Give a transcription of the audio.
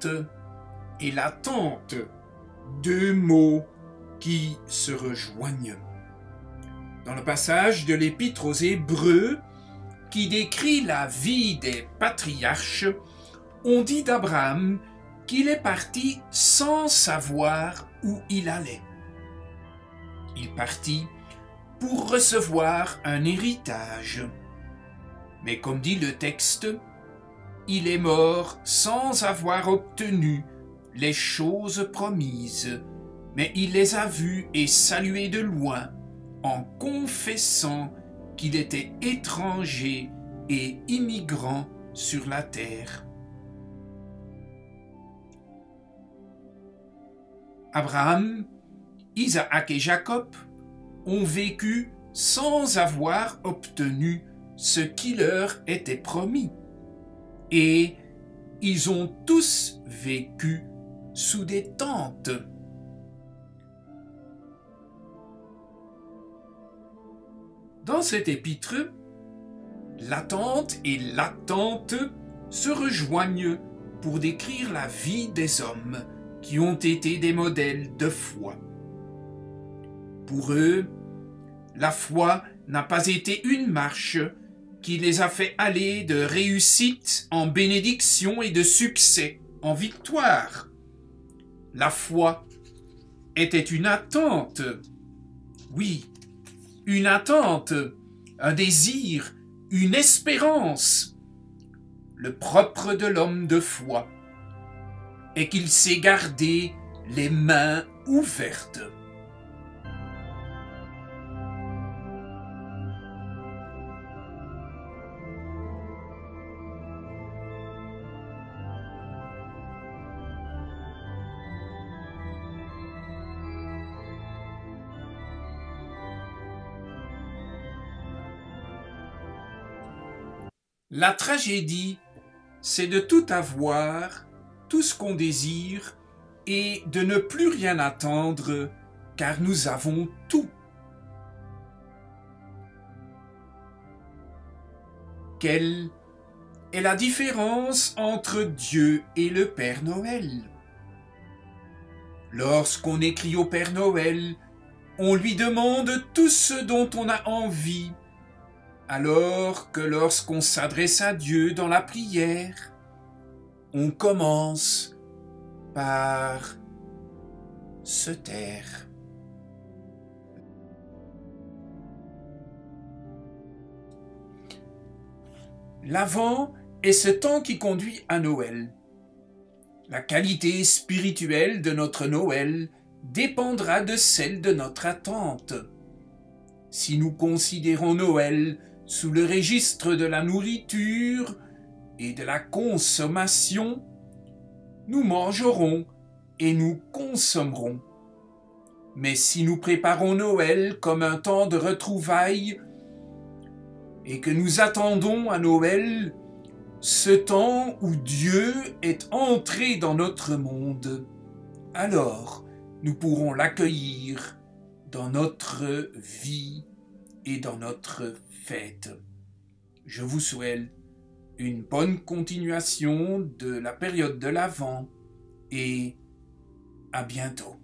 l'attente et l'attente, deux mots qui se rejoignent. Dans le passage de l'Épître aux Hébreux, qui décrit la vie des patriarches, on dit d'Abraham qu'il est parti sans savoir où il allait. Il partit pour recevoir un héritage. Mais comme dit le texte, il est mort sans avoir obtenu les choses promises, mais il les a vues et saluées de loin, en confessant qu'il était étranger et immigrant sur la terre. Abraham, Isaac et Jacob ont vécu sans avoir obtenu ce qui leur était promis. Et ils ont tous vécu sous des tentes. Dans cet épître, l'attente et l'attente se rejoignent pour décrire la vie des hommes qui ont été des modèles de foi. Pour eux, la foi n'a pas été une marche qui les a fait aller de réussite en bénédiction et de succès en victoire. La foi était une attente. Oui, une attente, un désir, une espérance. Le propre de l'homme de foi est qu'il sait garder les mains ouvertes. La tragédie, c'est de tout avoir, tout ce qu'on désire, et de ne plus rien attendre, car nous avons tout. Quelle est la différence entre Dieu et le Père Noël? Lorsqu'on écrit au Père Noël, on lui demande tout ce dont on a envie, alors que lorsqu'on s'adresse à Dieu dans la prière, on commence par se taire. L'Avent est ce temps qui conduit à Noël. La qualité spirituelle de notre Noël dépendra de celle de notre attente. Si nous considérons Noël sous le registre de la nourriture et de la consommation, nous mangerons et nous consommerons. Mais si nous préparons Noël comme un temps de retrouvailles et que nous attendons à Noël ce temps où Dieu est entré dans notre monde, alors nous pourrons l'accueillir dans notre vie et dans notre fête. Je vous souhaite une bonne continuation de la période de l'Avent et à bientôt.